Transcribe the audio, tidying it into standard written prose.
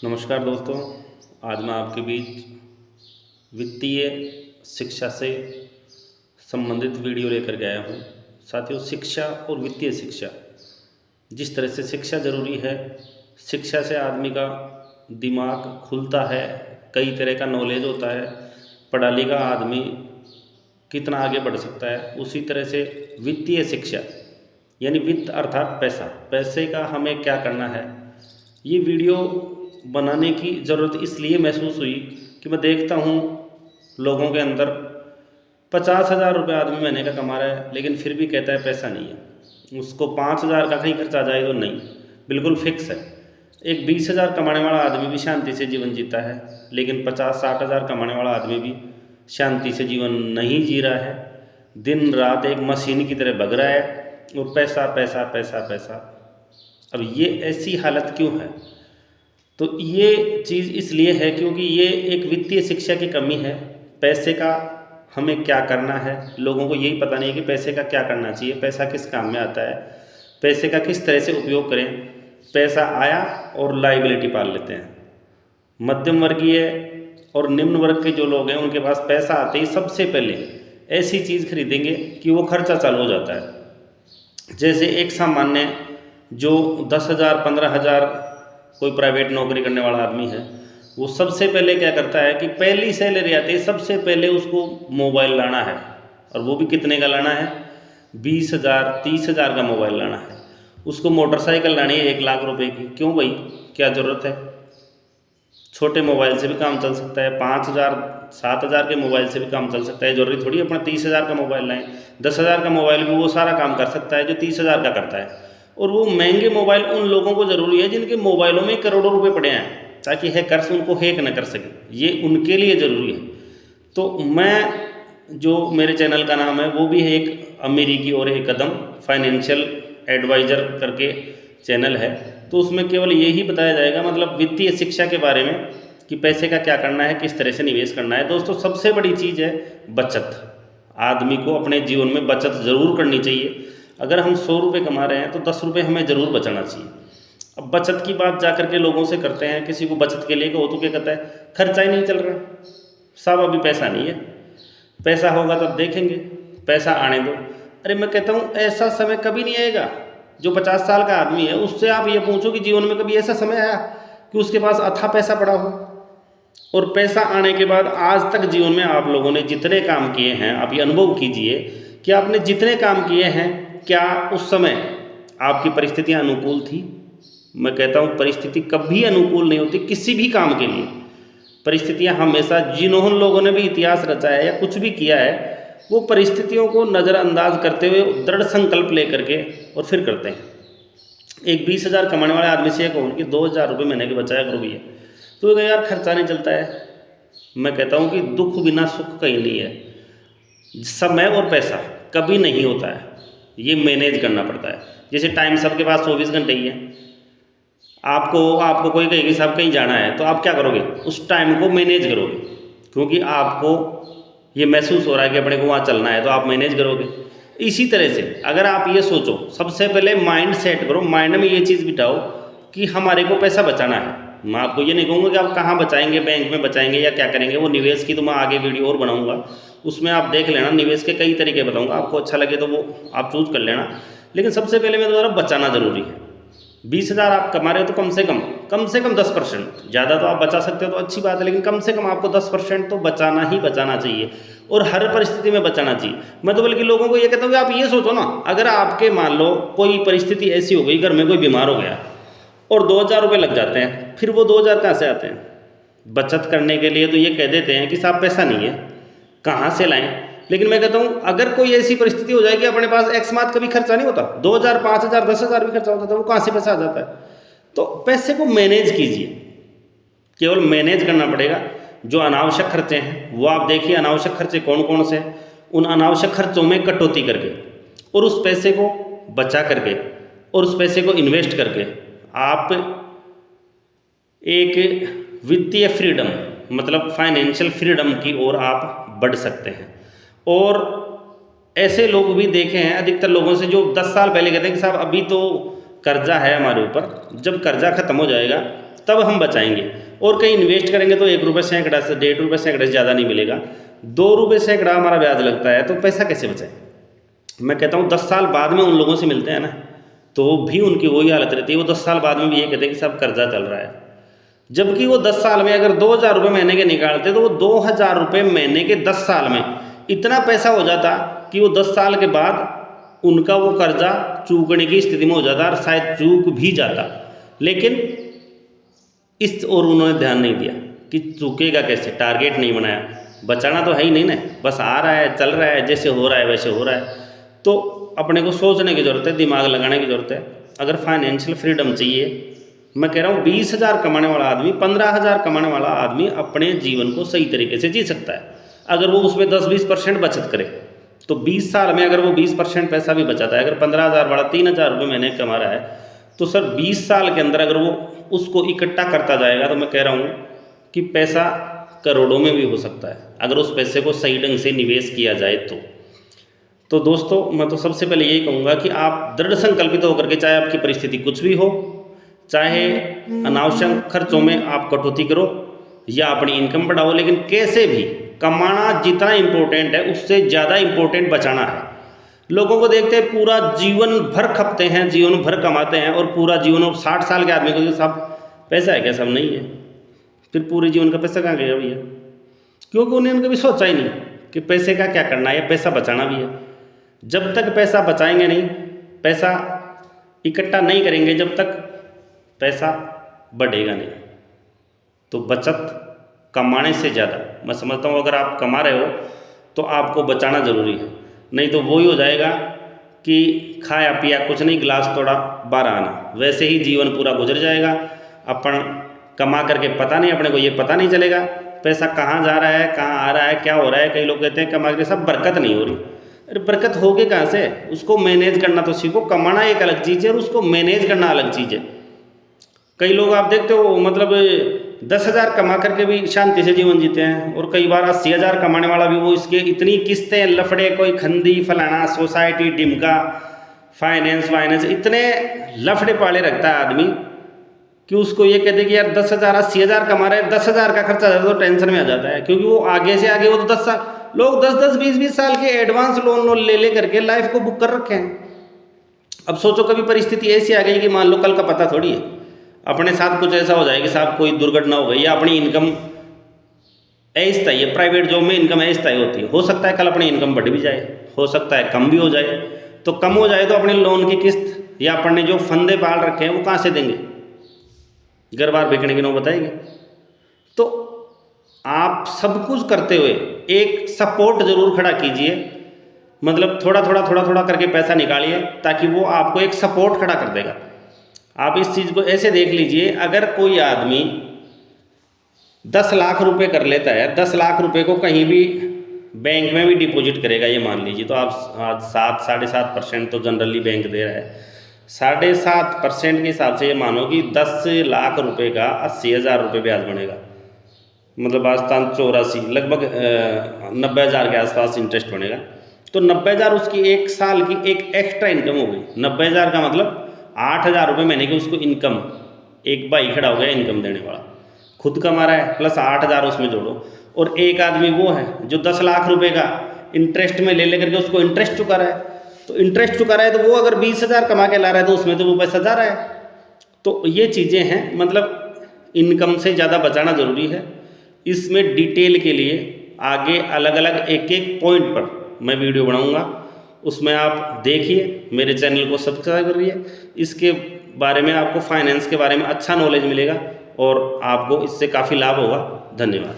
नमस्कार दोस्तों। आज मैं आपके बीच वित्तीय शिक्षा से संबंधित वीडियो लेकर के आया हूँ। साथियों, शिक्षा और वित्तीय शिक्षा, जिस तरह से शिक्षा ज़रूरी है, शिक्षा से आदमी का दिमाग खुलता है, कई तरह का नॉलेज होता है, पढ़ा लिखा आदमी कितना आगे बढ़ सकता है। उसी तरह से वित्तीय शिक्षा यानी वित्त अर्थात पैसा, पैसे का हमें क्या करना है, ये वीडियो बनाने की ज़रूरत इसलिए महसूस हुई कि मैं देखता हूँ लोगों के अंदर 50,000 रुपये आदमी महीने का कमा रहा है, लेकिन फिर भी कहता है पैसा नहीं है। उसको 5,000 का कहीं खर्चा आ जाए तो नहीं, बिल्कुल फिक्स है। एक 20,000 कमाने वाला आदमी भी शांति से जीवन जीता है, लेकिन 50-60 हज़ार कमाने वाला आदमी भी शांति से जीवन नहीं जी रहा है। दिन रात एक मशीन की तरह भग रहा है और पैसा पैसा पैसा पैसा। अब ये ऐसी हालत क्यों है? तो ये चीज़ इसलिए है क्योंकि ये एक वित्तीय शिक्षा की कमी है। पैसे का हमें क्या करना है, लोगों को यही पता नहीं है कि पैसे का क्या करना चाहिए, पैसा किस काम में आता है, पैसे का किस तरह से उपयोग करें। पैसा आया और लाइबिलिटी पाल लेते हैं। मध्यम वर्गीय और निम्न वर्ग के जो लोग हैं, उनके पास पैसा आते ही सबसे पहले ऐसी चीज़ खरीदेंगे कि वो खर्चा चालू हो जाता है। जैसे एक सामान्य जो 10,000 15,000 कोई प्राइवेट नौकरी करने वाला आदमी है, वो सबसे पहले क्या करता है कि पहली सैलरी आती है, सबसे पहले उसको मोबाइल लाना है। और वो भी कितने का लाना है? 20,000 30,000 का मोबाइल लाना है। उसको मोटरसाइकिल लानी है 1 लाख रुपए की। क्यों भाई, क्या ज़रूरत है? छोटे मोबाइल से भी काम चल सकता है, 5,000 7,000 के मोबाइल से भी काम चल सकता है। जरूरी थोड़ी अपना 30,000 का मोबाइल लाएँ। 10,000 का मोबाइल भी वो सारा काम कर सकता है जो 30,000 का करता है। और वो महंगे मोबाइल उन लोगों को ज़रूरी है जिनके मोबाइलों में करोड़ों रुपए पड़े हैं, ताकि हैकर्स उनको हैक न कर सके। ये उनके लिए ज़रूरी है। तो मैं, जो मेरे चैनल का नाम है वो भी है एक अमेरिकी और एक कदम फाइनेंशियल एडवाइज़र करके चैनल है। तो उसमें केवल यही बताया जाएगा, मतलब वित्तीय शिक्षा के बारे में, कि पैसे का क्या करना है, किस तरह से निवेश करना है। दोस्तों, सबसे बड़ी चीज़ है बचत। आदमी को अपने जीवन में बचत ज़रूर करनी चाहिए। अगर हम 100 रुपये कमा रहे हैं तो 10 रुपये हमें ज़रूर बचाना चाहिए। अब बचत की बात जा करके लोगों से करते हैं, किसी को बचत के लिए कहो तो क्या कहता है, खर्चा ही नहीं चल रहा साहब, अभी पैसा नहीं है, पैसा होगा तब देखेंगे, पैसा आने दो। अरे मैं कहता हूँ ऐसा समय कभी नहीं आएगा। जो 50 साल का आदमी है उससे आप ये पूछो कि जीवन में कभी ऐसा समय आया कि उसके पास अथा पैसा पड़ा हो। और पैसा आने के बाद आज तक जीवन में आप लोगों ने जितने काम किए हैं, आप ये अनुभव कीजिए कि आपने जितने काम किए हैं, क्या उस समय आपकी परिस्थितियां अनुकूल थी? मैं कहता हूँ परिस्थिति कभी अनुकूल नहीं होती किसी भी काम के लिए। परिस्थितियां हमेशा, जिन्होंने लोगों ने भी इतिहास रचा है या कुछ भी किया है, वो परिस्थितियों को नज़रअंदाज करते हुए दृढ़ संकल्प लेकर के और फिर करते हैं। एक 20,000 कमाने वाले आदमी से कहूँ कि 2,000 रुपये महीने के बचाया करो भैया, तो यार खर्चा नहीं चलता है। मैं कहता हूँ कि दुख बिना सुख कहीं नहीं है। समय और पैसा कभी नहीं होता है, ये मैनेज करना पड़ता है। जैसे टाइम सबके पास 24 घंटे ही है। आपको कोई कहेगी साहब कहीं जाना है, तो आप क्या करोगे? उस टाइम को मैनेज करोगे, क्योंकि आपको ये महसूस हो रहा है कि अपने को वहाँ चलना है, तो आप मैनेज करोगे। इसी तरह से अगर आप ये सोचो, सबसे पहले माइंड सेट करो, माइंड में ये चीज़ बिठाओ कि हमारे को पैसा बचाना है। मैं आपको ये नहीं कहूँगा कि आप कहाँ बचाएंगे, बैंक में बचाएंगे या क्या करेंगे। वो निवेश की तो मैं आगे वीडियो और बनाऊँगा, उसमें आप देख लेना। निवेश के कई तरीके बताऊँगा, आपको अच्छा लगे तो वो आप चूज़ कर लेना। लेकिन सबसे पहले मैं दोबारा बचाना ज़रूरी है। 20,000 आप कमा रहे हो तो कम से कम 10%, ज़्यादा तो आप बचा सकते हो तो अच्छी बात है, लेकिन कम से कम आपको 10% तो बचाना ही बचाना चाहिए, और हर परिस्थिति में बचाना चाहिए। मैं तो बल्कि लोगों को ये कहता हूँ कि आप ये सोचो ना, अगर आपके मान लो कोई परिस्थिति ऐसी हो गई, घर में कोई बीमार हो गया और 2,000 रुपये लग जाते हैं, फिर वो 2,000 कहाँ से आते हैं? बचत करने के लिए तो ये कह देते हैं कि साहब पैसा नहीं है, कहाँ से लाएं? लेकिन मैं कहता हूँ अगर कोई ऐसी परिस्थिति हो जाए कि अपने पास एक्स मात कभी खर्चा नहीं होता, 2,000 5,000 10,000 भी खर्चा होता था, वो कहाँ से पैसा आ जाता है? तो पैसे को मैनेज कीजिए, केवल मैनेज करना पड़ेगा। जो अनावश्यक खर्चे हैं वो आप देखिए, अनावश्यक खर्चे कौन कौन से हैं। उन अनावश्यक खर्चों में कटौती करके और उस पैसे को बचा करके और उस पैसे को इन्वेस्ट करके आप एक वित्तीय फ्रीडम, मतलब फाइनेंशियल फ्रीडम की ओर आप बढ़ सकते हैं। और ऐसे लोग भी देखे हैं अधिकतर लोगों से जो 10 साल पहले कहते हैं कि साहब अभी तो कर्जा है हमारे ऊपर, जब कर्जा खत्म हो जाएगा तब हम बचाएंगे। और कहीं इन्वेस्ट करेंगे तो 1 रुपये सैकड़ा से 1.5 रुपये सैकड़े से ज़्यादा नहीं मिलेगा, 2 रुपये सैकड़ा हमारा ब्याज लगता है, तो पैसा कैसे बचाएं। मैं कहता हूँ 10 साल बाद में उन लोगों से मिलते हैं ना, तो भी उनकी वही हालत रहती है, वो 10 साल बाद में भी ये कहते हैं कि सब कर्जा चल रहा है। जबकि वो 10 साल में अगर 2,000 रुपये महीने के निकालते तो वो 2,000 रुपये महीने के 10 साल में इतना पैसा हो जाता कि वो 10 साल के बाद उनका वो कर्जा चूकने की स्थिति में हो जाता और शायद चूक भी जाता। लेकिन इस और उन्होंने ध्यान नहीं दिया कि चूकेगा कैसे, टारगेट नहीं बनाया। बचाना तो है ही नहीं ना, बस आ रहा है, चल रहा है, जैसे हो रहा है वैसे हो रहा है। तो अपने को सोचने की ज़रूरत है, दिमाग लगाने की ज़रूरत है। अगर फाइनेंशियल फ्रीडम चाहिए, मैं कह रहा हूँ 20,000 कमाने वाला आदमी, 15,000 कमाने वाला आदमी अपने जीवन को सही तरीके से जी सकता है अगर वो उसमें 10-20% बचत करे। तो 20 साल में अगर वो 20% पैसा भी बचाता है, अगर 15,000 वाला 3,000 रुपये महीने कमा रहा है, तो सर 20 साल के अंदर अगर वो उसको इकट्ठा करता जाएगा तो मैं कह रहा हूँ कि पैसा करोड़ों में भी हो सकता है अगर उस पैसे को सही ढंग से निवेश किया जाए तो दोस्तों मैं तो सबसे पहले यही कहूँगा कि आप दृढ़ संकल्पित होकर के, चाहे आपकी परिस्थिति कुछ भी हो, चाहे अनावश्यक खर्चों में आप कटौती करो या अपनी इनकम बढ़ाओ, लेकिन कैसे भी कमाना जितना इम्पोर्टेंट है उससे ज़्यादा इम्पोर्टेंट बचाना है। लोगों को देखते हैं पूरा जीवन भर खपते हैं, जीवन भर कमाते हैं, और पूरा जीवन 60 साल के आदमी को सब पैसा है क्या, सब नहीं है, फिर पूरे जीवन का पैसा कहाँ गया भैया? क्योंकि उन्होंने कभी सोचा ही नहीं कि पैसे का क्या करना है या पैसा बचाना भी है। जब तक पैसा बचाएंगे नहीं, पैसा इकट्ठा नहीं करेंगे, जब तक पैसा बढ़ेगा नहीं। तो बचत कमाने से ज़्यादा मैं समझता हूँ अगर आप कमा रहे हो तो आपको बचाना ज़रूरी है, नहीं तो वही हो जाएगा कि खाया पिया कुछ नहीं, गिलास तोड़ा 12 आना, वैसे ही जीवन पूरा गुजर जाएगा। अपन कमा करके पता नहीं, अपने को ये पता नहीं चलेगा पैसा कहाँ जा रहा है, कहाँ आ रहा है, क्या हो रहा है। कई लोग कहते हैं कमा के सब बरकत नहीं हो रही। अरे बरकत होगी कहाँ से? उसको मैनेज करना तो सीखो। कमाना एक अलग चीज़ है और उसको मैनेज करना अलग चीज़ है। कई लोग आप देखते हो मतलब 10,000 कमा करके भी शांति से जीवन जीते हैं, और कई बार 80,000 कमाने वाला भी वो इसके इतनी किस्तें, लफड़े, कोई खंदी फलाना, सोसाइटी, डिमका, फाइनेंस, इतने लफड़े पाले रखता है आदमी कि उसको ये कहते कि यार 10,000 80,000 कमा रहे हैं, 10,000 का खर्चा तो टेंशन में आ जाता है। क्योंकि वो आगे से आगे, वो तो 10 साल लोग 10-10, 20-20 साल के एडवांस लोन ले करके लाइफ को बुक कर रखे हैं। अब सोचो कभी परिस्थिति ऐसी आ गई कि मान लो कल का पता थोड़ी है, अपने साथ कुछ ऐसा हो जाए कि साहब कोई दुर्घटना हो गई, या अपनी इनकम अस्थायी है, प्राइवेट जॉब में इनकम अस्थायी होती है, हो सकता है कल अपनी इनकम बढ़ भी जाए, हो सकता है कम भी हो जाए। तो कम हो जाए तो अपने लोन की किस्त या अपने जो फंदे पाल रखे हैं वो कहाँ से देंगे? घर बार बिकने की नौबत आएगी। तो आप सब कुछ करते हुए एक सपोर्ट जरूर खड़ा कीजिए, मतलब थोड़ा थोड़ा करके पैसा निकालिए, ताकि वो आपको एक सपोर्ट खड़ा कर देगा। आप इस चीज़ को ऐसे देख लीजिए, अगर कोई आदमी 10 लाख रुपए कर लेता है, 10 लाख रुपए को कहीं भी बैंक में भी डिपॉजिट करेगा, ये मान लीजिए, तो आप आज 7-7.5% तो जनरली बैंक दे रहा है। 7.5% के हिसाब से ये मानो कि 10 लाख रुपए का 80,000 रुपये ब्याज बनेगा, मतलब आज 84 लगभग 90,000 के आसपास इंटरेस्ट बनेगा। तो 90,000 उसकी एक साल की एक एक्स्ट्रा इनकम हो गई। 90,000 का मतलब 8,000 रुपये महीने की उसको इनकम, एक भाई खड़ा हो गया इनकम देने वाला, खुद कमा रहा है प्लस 8,000 उसमें जोड़ो। और एक आदमी वो है जो 10 लाख रुपए का इंटरेस्ट में ले करके उसको इंटरेस्ट चुका रहा है। तो इंटरेस्ट चुका रहा है तो वो अगर 20,000 कमा के ला रहा है तो उसमें तो वो पैसा जा रहा है। तो ये चीज़ें हैं, मतलब इनकम से ज़्यादा बचाना ज़रूरी है। इसमें डिटेल के लिए आगे अलग अलग एक पॉइंट पर मैं वीडियो बनाऊंगा, उसमें आप देखिए, मेरे चैनल को सब्सक्राइब करिए। इसके बारे में आपको फाइनेंस के बारे में अच्छा नॉलेज मिलेगा और आपको इससे काफ़ी लाभ होगा। धन्यवाद।